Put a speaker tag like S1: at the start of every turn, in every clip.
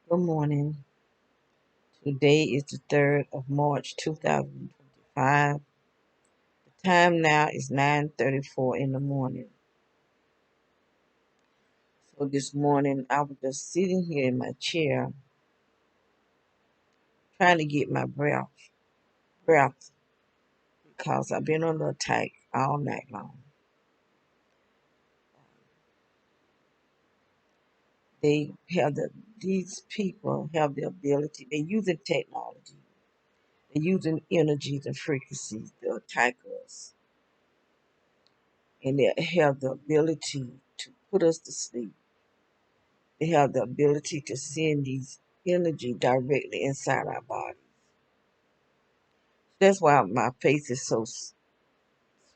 S1: Good morning. Today is the 3rd of March 2025. The time now is 9:34 in the morning. So this morning I was just sitting here in my chair trying to get my breath because I've been under attack all night long. They have these people have the ability, they're using technology, they're using energies and frequencies to attack us. And they have the ability to put us to sleep. They have the ability to send these energy directly inside our bodies. That's why my face is so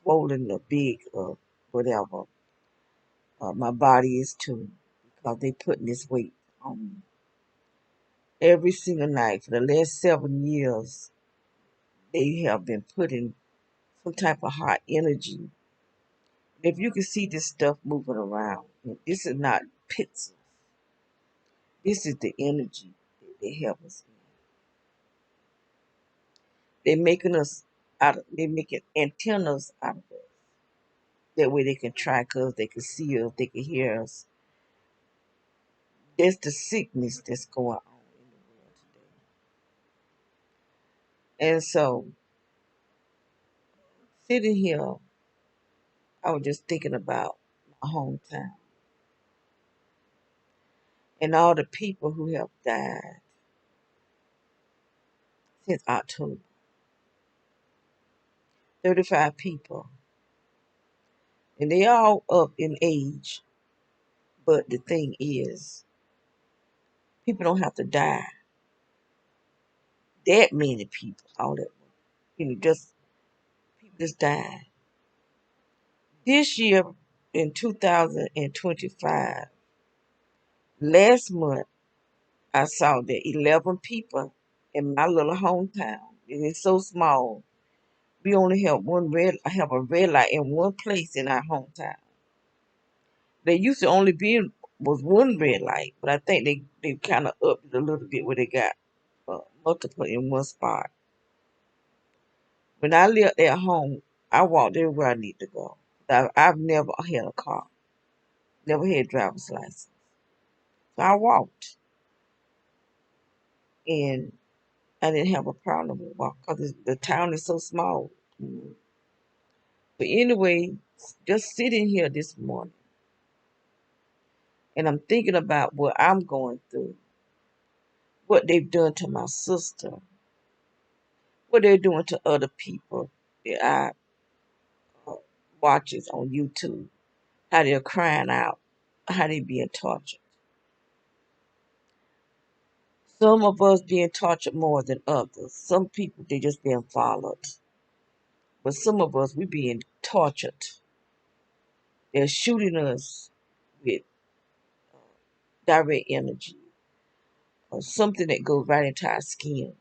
S1: swollen or big or whatever. My body is too, because they putting this weight on me. Every single night for the last 7 years, they have been putting some type of hot energy. If you can see this stuff moving around, this is not pixels. This is the energy that they have us in. They're making us they're making antennas out of us. That way they can track us, they can see us, they can hear us. That's the sickness that's going on in the world today. And so, sitting here, I was just thinking about my hometown and all the people who have died since October. 35 people. And they all up in age. But the thing is, people don't have to die. That many people, all that, just people just died. This year, in 2025, last month, I saw that 11 people in my little hometown. And it's so small. We only have I have a red light in one place in our hometown. There used to only be was one red light, but I think they kind of upped it a little bit where they got multiple in one spot. When I lived at home, I walked everywhere I need to go. I've never had a car, never had a driver's license. So I walked, and I didn't have a problem with walking because the town is so small. But anyway, just sitting here this morning, and I'm thinking about what I'm going through, what they've done to my sister, what they're doing to other people that I watches on YouTube, how they're crying out, how they being tortured. Some of us being tortured more than others. Some people they just being followed, but some of us we being tortured. They're shooting us with direct energy or something that goes right into our skin.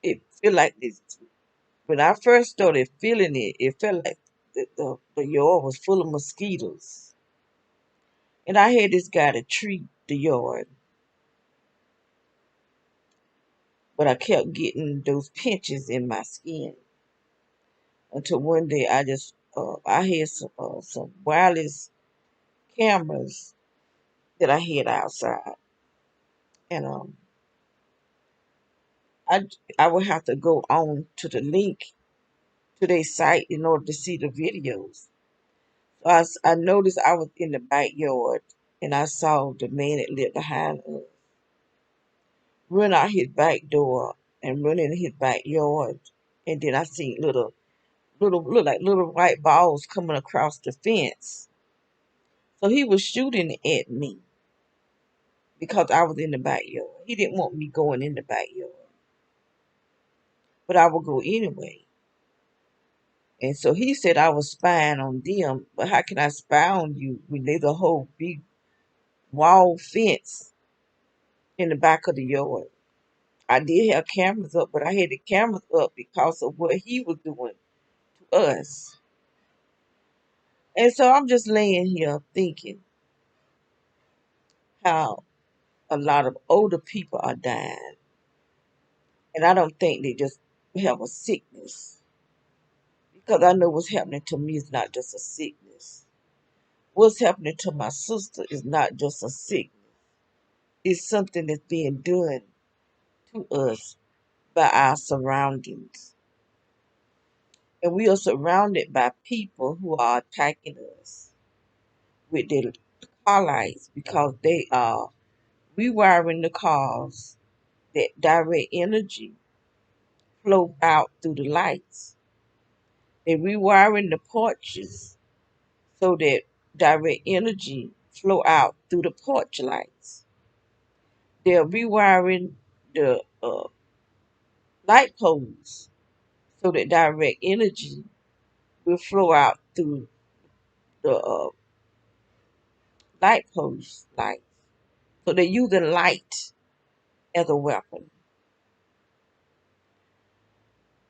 S1: It feel like this. When I first started feeling it, it felt like the yard was full of mosquitoes. And I had this guy to treat the yard, but I kept getting those pinches in my skin until one day I had some wireless cameras that I had outside, and I I would have to go on to the link to their site in order to see the videos. So I noticed I was in the backyard and I saw the man that lived behind us run out his back door and run in his backyard. And then I seen look like little white balls coming across the fence. So he was shooting at me because I was in the backyard. He didn't want me going in the backyard, but I would go anyway. And so he said I was spying on them, but how can I spy on you when there's a whole big wall fence in the back of the yard? I did have cameras up, but I had the cameras up because of what he was doing to us. And so I'm just laying here thinking, how a lot of older people are dying. And I don't think they just have a sickness. Because I know what's happening to me is not just a sickness. What's happening to my sister is not just a sickness. It's something that's being done to us by our surroundings. And we are surrounded by people who are attacking us with their car lights because they are rewiring the cars that direct energy flow out through the lights. They're rewiring the porches so that direct energy flow out through the porch lights. They're rewiring the light poles so that direct energy will flow out through the light post lights. So they're using light as a weapon.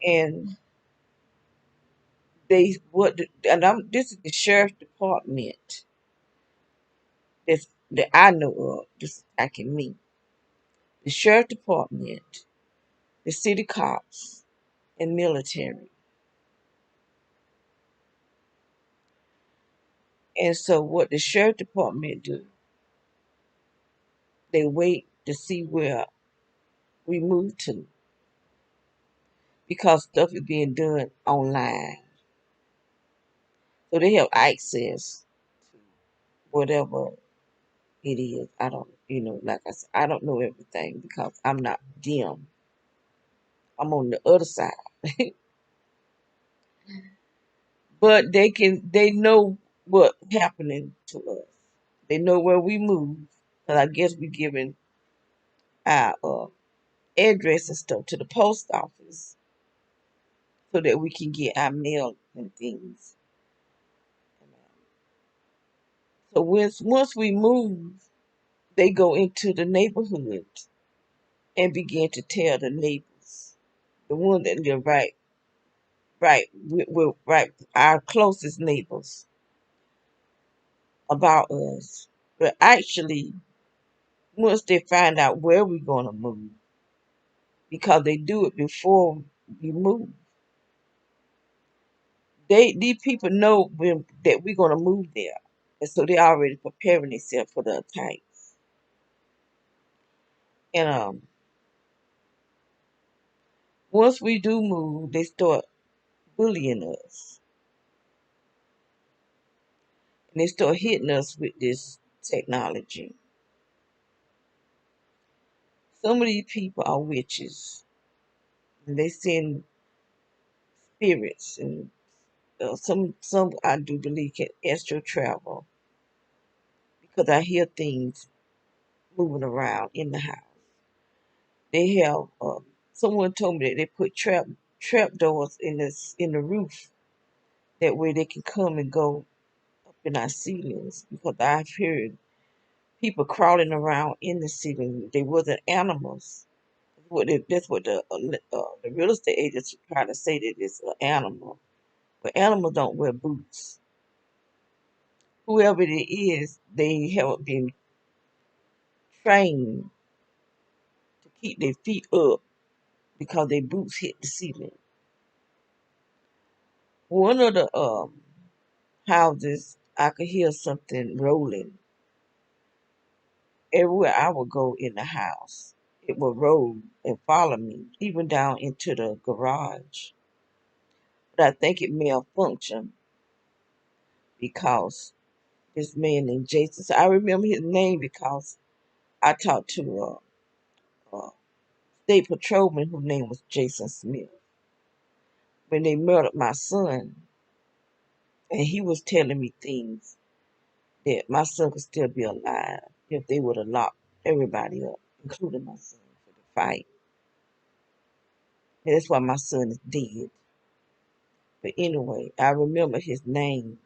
S1: And this is the sheriff's department that I know of. This is attacking me. The sheriff department, the city cops, and military. And so what the sheriff department do, they wait to see where we move to because stuff is being done online. So they have access to whatever it is. I don't, like I said, I don't know everything because I'm not them. I'm on the other side. But they know what's happening to us. They know where we move. Cause I guess we giving our address and stuff to the post office so that we can get our mail and things. So once we move, they go into the neighborhood and begin to tell the neighbors, the one that live right, our closest neighbors about us. But actually, once they find out where we're gonna move, because they do it before we move, these people know that we're gonna move there, and so they're already preparing themselves for the attack. And once we do move, they start bullying us, and they start hitting us with this technology. Some of these people are witches, and they send spirits, and some I do believe can astral travel because I hear things moving around in the house. They have someone told me that they put trap doors in the roof. That way they can come and go up in our ceilings because I've heard people crawling around in the ceiling. They wasn't animals. That's what the real estate agents try to say that it's an animal. But animals don't wear boots. Whoever it is, they haven't been trained to keep their feet up because their boots hit the ceiling. One of the houses, I could hear something rolling. Everywhere I would go in the house, it would roll and follow me, even down into the garage. But I think it malfunctioned because this man named Jason. So I remember his name because I talked to a state patrolman whose name was Jason Smith when they murdered my son, and he was telling me things that my son could still be alive if they would have locked everybody up, including my son, for the fight. And that's why my son is dead. But anyway, I remember his name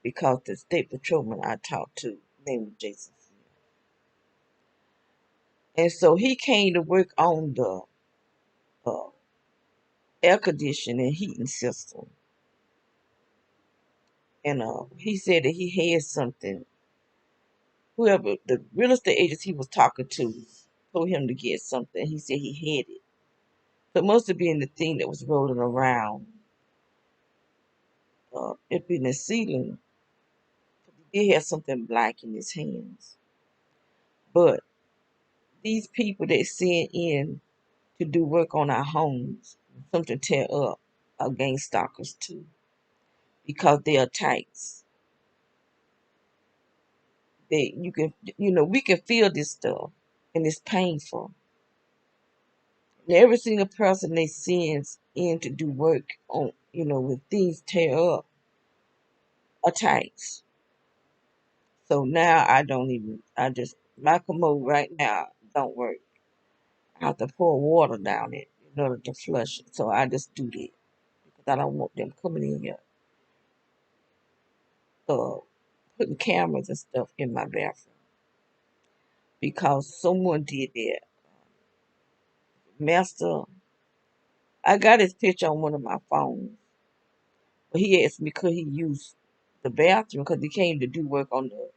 S1: because the state patrolman I talked to named Jason Smith. And so he came to work on the uh, air conditioning and heating system. And he said that he had something whoever the real estate agents he was talking to told him to get something. He said he had it. So it must have been the thing that was rolling around. It been the ceiling. He had something black in his hands. But these people that send in to do work on our homes, something tear up, are gang stalkers too, because they are types. We can feel this stuff, and it's painful. And every single person they sends in to do work on, when things tear up, are types. So now I just, my commode right now don't work. I have to pour water down it in order to flush it. So I just do that because I don't want them coming in here, uh, putting cameras and stuff in my bathroom because someone did that. Master, I got his picture on one of my phones, but he asked me could he use the bathroom because he came to do work on the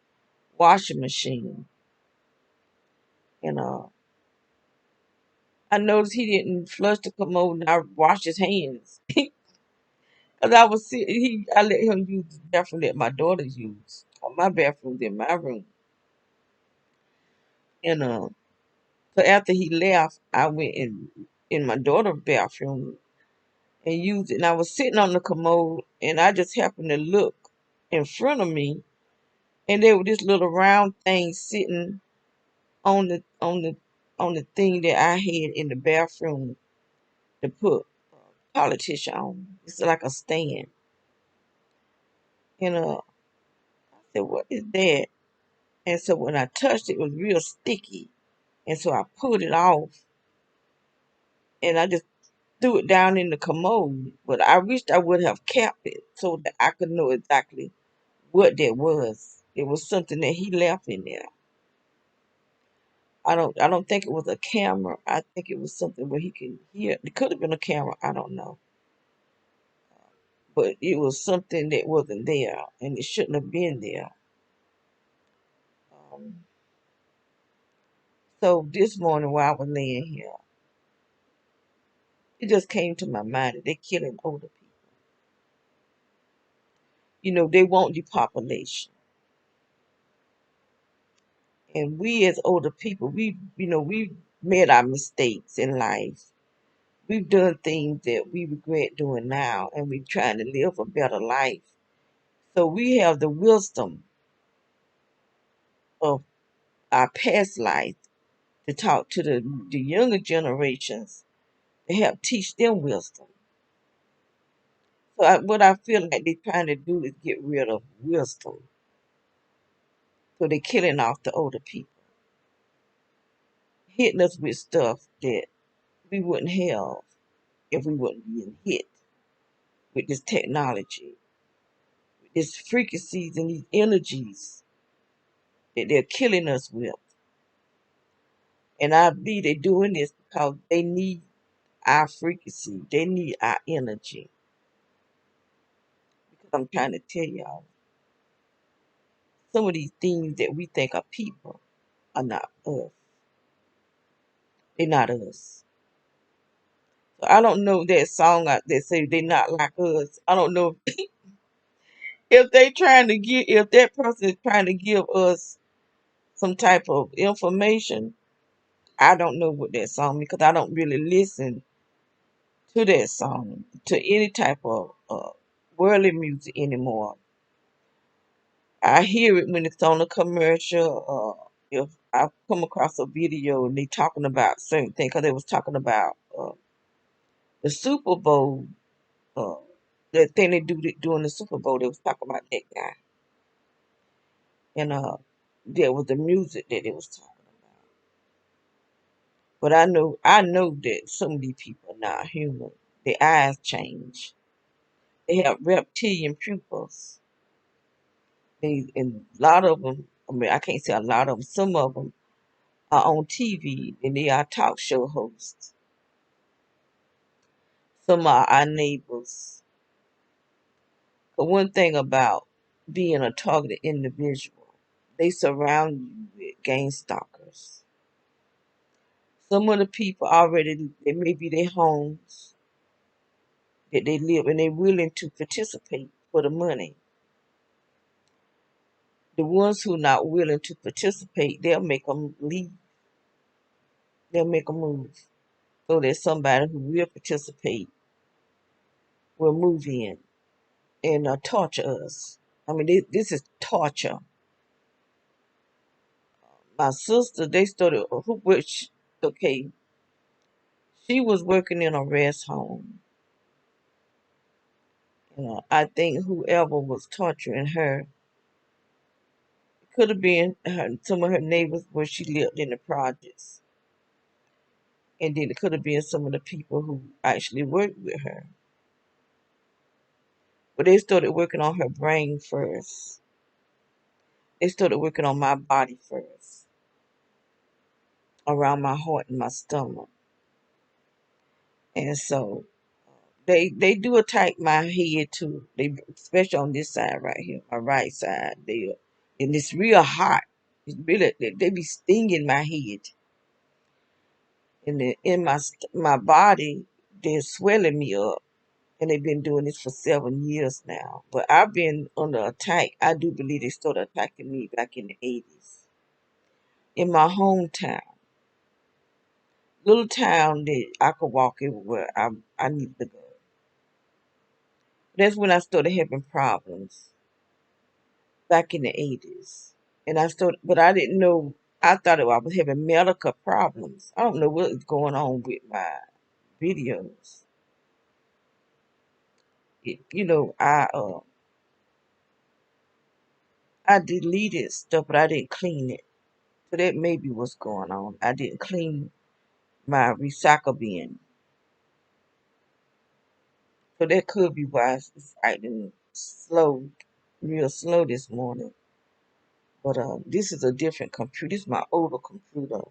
S1: washing machine, and I noticed he didn't flush the commode and I washed his hands. Cause I was sitting, I let him use the bathroom that my daughter used. My bathroom's in my room, and so after he left, I went in my daughter's bathroom and used it. And I was sitting on the commode, and I just happened to look in front of me, and there was this little round thing sitting on the thing that I had in the bathroom to put politician on. It's like a stand, and I said, "What is that?" And so when I touched it, it was real sticky. And so I pulled it off and I just threw it down in the commode. But I wished I would have kept it so that I could know exactly what that was. It was something that he left in there. I don't think it was a camera. I think it was something where he could hear. It could have been a camera, I don't know. But it was something that wasn't there and it shouldn't have been there. Um, so this morning while I was laying here, it just came to my mind that they're killing older people. They want depopulation. And we as older people, we've made our mistakes in life. We've done things that we regret doing now, and we're trying to live a better life. So we have the wisdom of our past life to talk to the younger generations to help teach them wisdom. So what I feel like they're trying to do is get rid of wisdom. So they're killing off the older people, hitting us with stuff that we wouldn't have if we wasn't being hit with this technology, with these frequencies and these energies that they're killing us with. And I believe they're doing this because they need our frequency. They need our energy. Because I'm trying to tell y'all, some of these things that we think are people are not us. They're not us. So I don't know that song out there say they're not like us. I don't know if they trying to give if that person is trying to give us some type of information. I don't know what that song because I don't really listen to that song, to any type of worldly music anymore. I hear it when it's on a commercial. If I come across a video and they talking about certain things, because they was talking about the Super Bowl, uh, the thing they do during the Super Bowl, they was talking about that guy, and there was the music that they was talking about. But I know that some of these people are not human. Their eyes change. They have reptilian pupils. And a lot of them, I mean, I can't say a lot of them, some of them are on TV and they are talk show hosts. Some are our neighbors. But one thing about being a targeted individual, they surround you with gang stalkers. Some of the people already, they may be their homes that they live and they're willing to participate for the money. The ones who are not willing to participate, they'll make them leave. They'll make them move. So that somebody who will participate will move in and torture us. I mean, this is torture. My sister, they started, which, okay, she was working in a rest home. I think whoever was torturing her could have been some of her neighbors where she lived in the projects. And then it could have been some of the people who actually worked with her. But they started working on her brain first. They started working on my body first, around my heart and my stomach. And so they do attack my head too. They, especially on this side right here, my right side. And it's real hot. It's really they be stinging my head. And in my body, they're swelling me up. And they've been doing this for 7 years now. But I've been under attack. I do believe they started attacking me back in the 80s. In my hometown, little town that I could walk everywhere I need to go. That's when I started having problems back in the 80s. And I started, but I didn't know, I thought I was having medical problems. I don't know what is going on with my videos. I deleted stuff, but I didn't clean it. So that may be what's going on. I didn't clean my recycle bin. So that could be why it's acting slow, real slow this morning. But this is a different computer. This is my older computer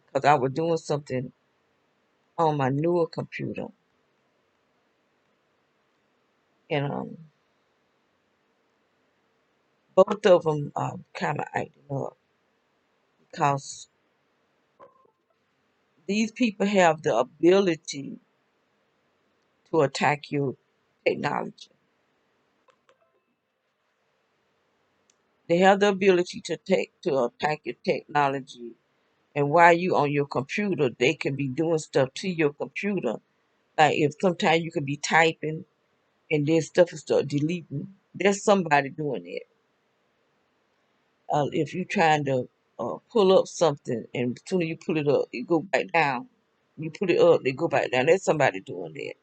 S1: because I was doing something on my newer computer, and both of them are kind of acting up because these people have the ability to attack your technology. They have the ability to attack your technology, and while you on your computer, they can be doing stuff to your computer. Like if sometimes you could be typing and then stuff will start deleting. There's somebody doing it. If you're trying to pull up something and as soon as you pull it up, it go back down. You put it up, they go back down. There's somebody doing that.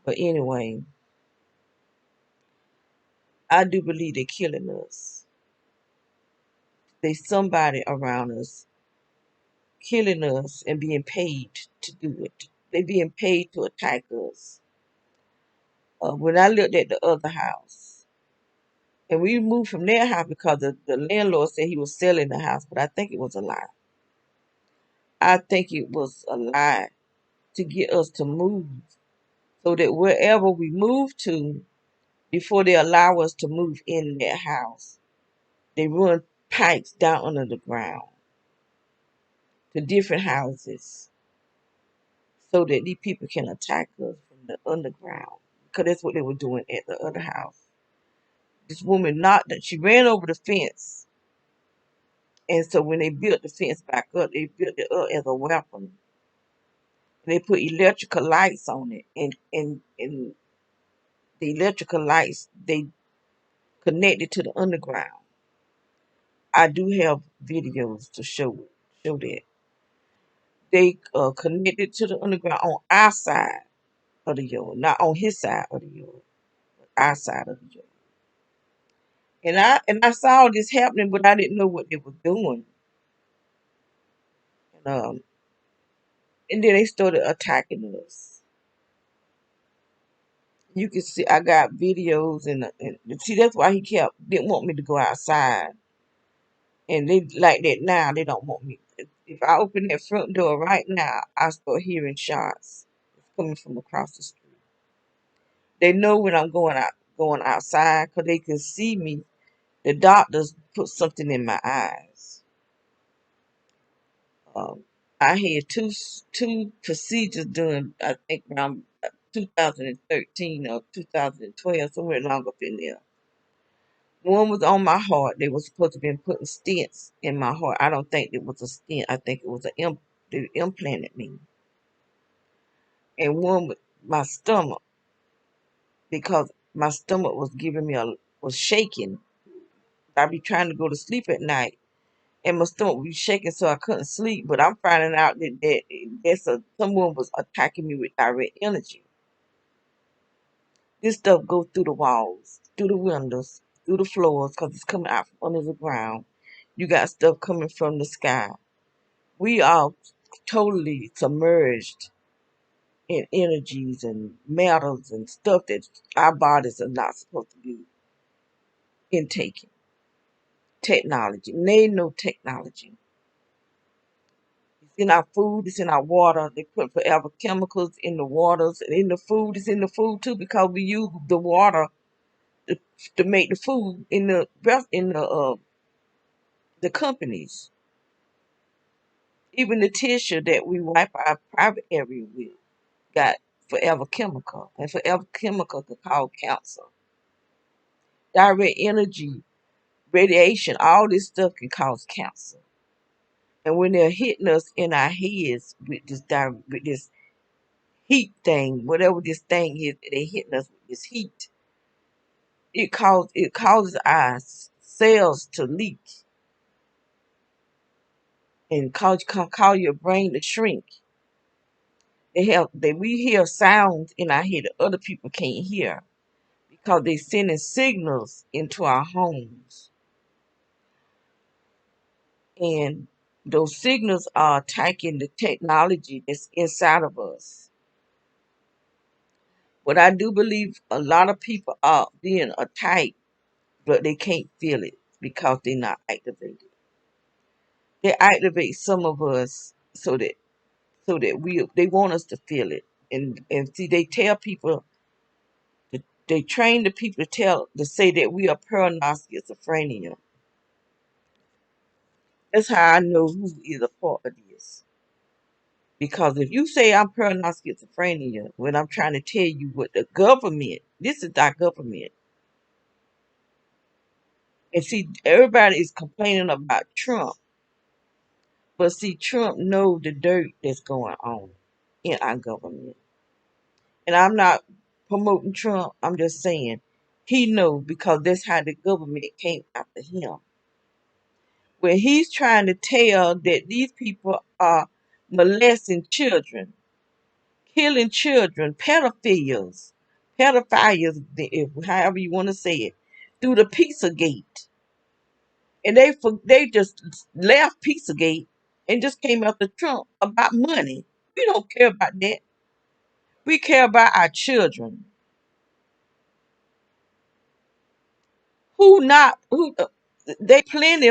S1: But anyway, I do believe they're killing us. There's somebody around us killing us and being paid to do it. They're being paid to attack us. When I looked at the other house, and we moved from their house because the landlord said he was selling the house, but I think it was a lie. I think it was a lie to get us to move so that wherever we move to, before they allow us to move in their house, they run pipes down under the ground to different houses so that these people can attack us from the underground. Because that's what they were doing at the other house. This woman knocked it. She ran over the fence. And so when they built the fence back up, they built it up as a weapon. They put electrical lights on it. And the electrical lights, they connected to the underground. I do have videos to show that. They connected to the underground on our side of the yard, not on his side of the yard, but our side of the yard. And I saw this happening, but I didn't know what they were doing. And, and then they started attacking us. You can see I got videos and see that's why he didn't want me to go outside. And they like that now. They don't want me. If I open that front door right now, I start hearing shots coming from across the street. They know when I'm going outside because they can see me The doctors put something in my eyes. Um, I had two procedures done, I think around 2013 or 2012, somewhere along up in there. One was on my heart. They were supposed to be putting stents in my heart. I don't think it was a stent. I think it was they implanted me. And one with my stomach, because my stomach was giving me was shaking. I'd be trying to go to sleep at night, and my stomach would be shaking, so I couldn't sleep. But I'm finding out that someone was attacking me with direct energy. This stuff goes through the walls, through the windows, through the floors, because it's coming out from under the ground. You got stuff coming from the sky. We are totally submerged in energies and metals and stuff that our bodies are not supposed to be intaking. Technology, nanotechnology. It's in our food, it's in our water. They put forever chemicals in the waters and in the food. It's in the food too, because we use the water to, to make the food in the companies. Even the tissue that we wipe our private area with got forever chemical, and forever chemical could cause cancer. Direct energy, radiation, all this stuff can cause cancer. And when they're hitting us in our heads with with this heat thing, whatever this thing is, they're hitting us with this heat. It causes our cells to leak and cause your brain to shrink. We hear sounds in our head that other people can't hear, because they're sending signals into our homes. And those signals are attacking the technology that's inside of us. But I do believe a lot of people are being attacked, but they can't feel it because they're not activated. They activate some of us so that they want us to feel it. And see, they tell people, they train the people to say that we are paranoid schizophrenia. That's how I know who is a part of this. Because if you say I'm paranoid schizophrenia, when I'm trying to tell you what the government, this is our government. And see, everybody is complaining about Trump, but see, Trump knows the dirt that's going on in our government. And I'm not promoting Trump. I'm just saying he knows, because that's how the government came after him. When he's trying to tell that these people are molesting children, killing children, pedophiles, however you want to say it, through the Pizzagate. And they just left Pizzagate and just came after Trump about money. We don't care about that. We care about our children. Who not who They plenty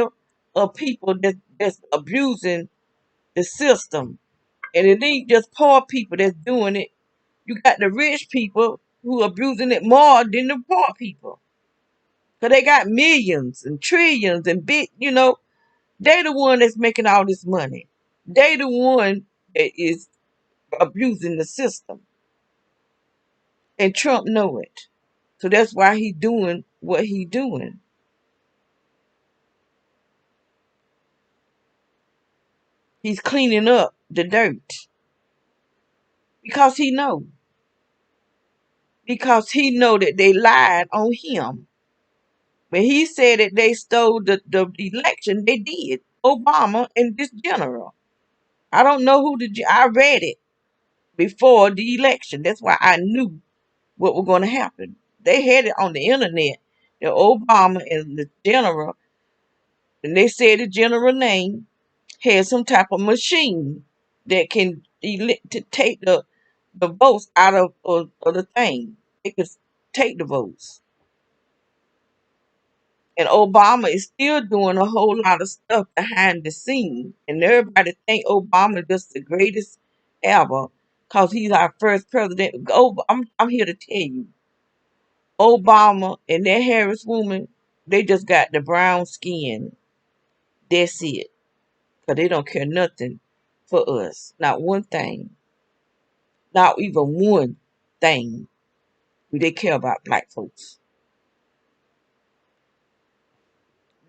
S1: of people that's abusing the system. And it ain't just poor people that's doing it. You got the rich people who are abusing it more than the poor people. Cause they got millions and trillions and they the one that's making all this money. They the one that is abusing the system. And Trump know it. So that's why he doing what he doing. He's cleaning up the dirt. Because he know. Because he know that they lied on him. When he said that they stole the election, they did. Obama and this general. I don't know I read it before the election. That's why I knew what was going to happen. They had it on the internet. The Obama and the general, and they said the general name, had some type of machine that can to take the votes out of the thing. It could take the votes. And Obama is still doing a whole lot of stuff behind the scenes. And everybody think Obama is just the greatest ever because he's our first president. I'm here to tell you, Obama and that Harris woman, They just got the brown skin. That's it. Because they don't care nothing for us. Not one thing. Not even one thing do they care about black folks.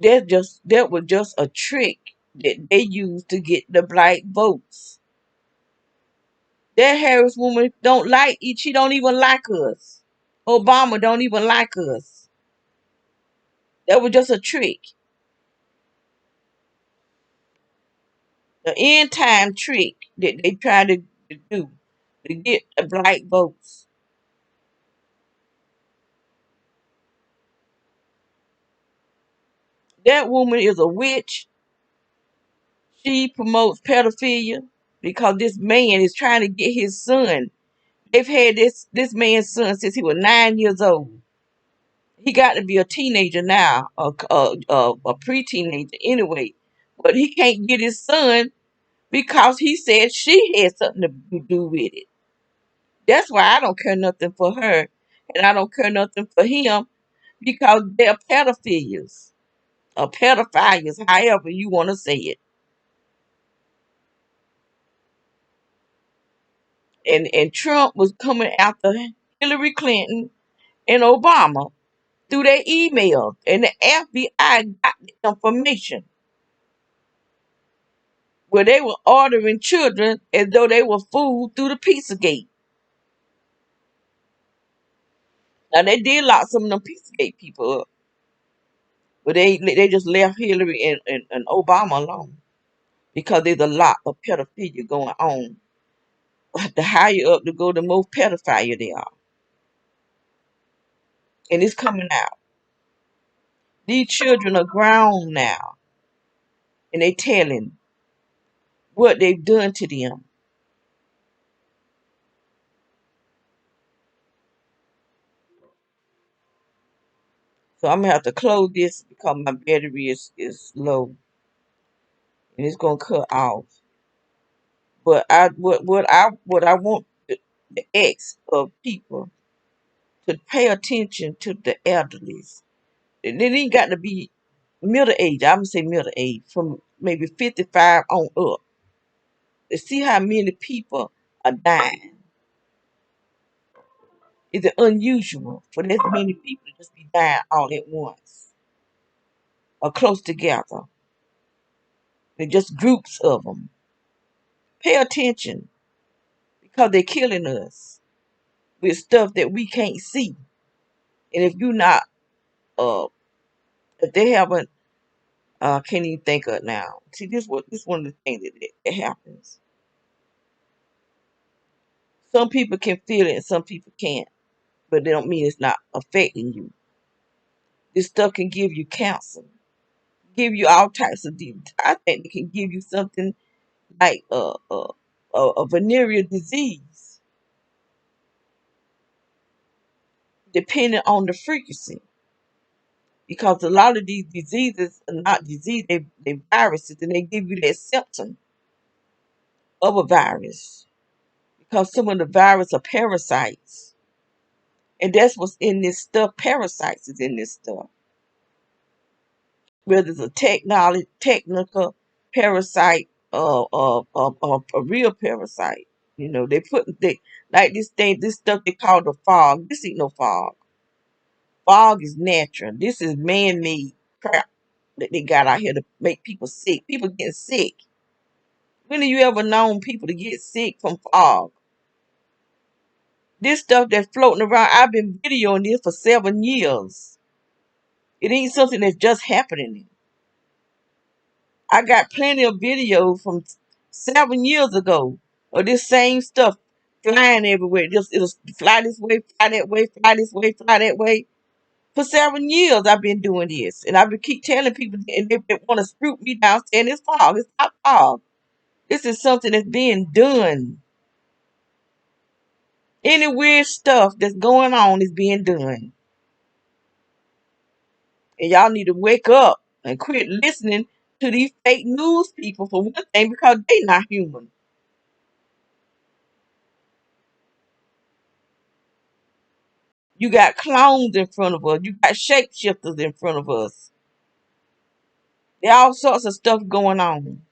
S1: That was just a trick that they used to get the black votes. That Harris woman don't like she don't even like us. Obama don't even like us. That was just a trick. The end time trick that they tried to do to get the black votes. That woman is a witch. She promotes pedophilia because this man is trying to get his son. They've had this man's son since he was 9 years old. He got to be a teenager now, a pre-teenager anyway. But he can't get his son because he said she had something to do with it. That's why I don't care nothing for her, and I don't care nothing for him because they're pedophiles or pedophiles, however you want to say it. And Trump was coming after Hillary Clinton and Obama through their emails, and the FBI got the information where they were ordering children as though they were food through the Pizzagate. Now they did lock some of them Pizzagate people up, but they just left Hillary and Obama alone because there's a lot of pedophilia going on. The higher up to go, the more pedophile they are, and it's coming out. These children are grown now, and they telling what they've done to them. So I'm gonna have to close this because my battery is low and it's gonna cut off. But what I want the ex of people to pay attention to the elderlies. And it ain't got to be middle age. I'm gonna say middle age from maybe 55 on up. To see how many people are dying. Is it unusual for this many people to just be dying all at once or close together? They're just groups of them. Pay attention because they're killing us with stuff that we can't see. And if you're not, uh, if they haven't, can't even think of it now. See, this one of the things that happens. Some people can feel it and some people can't, but they don't mean it's not affecting you. This stuff can give you cancer, give you all types of disease. I think it can give you something like a venereal disease, depending on the frequency. Because a lot of these diseases are not disease, they viruses, and they give you that symptom of a virus. Because some of the virus are parasites. And that's what's in this stuff. Parasites is in this stuff. Whether it's a technical parasite or a real parasite. They like this stuff they call the fog. This ain't no fog. Fog is natural. This is man-made crap that they got out here to make people sick. People getting sick. When have you ever known people to get sick from fog? This stuff that's floating around, I've been videoing this for 7 years. It ain't something that's just happening. I got plenty of videos from 7 years ago of this same stuff flying everywhere. It'll fly this way, fly that way, fly this way, fly that way. For 7 years I've been doing this. And I've been keep telling people and they want to spook me down saying it's fog. It's not fog. This is something that's being done. Any weird stuff that's going on is being done. And y'all need to wake up and quit listening to these fake news people for one thing because they not human. You got clones in front of us. You got shapeshifters in front of us. There all sorts of stuff going on.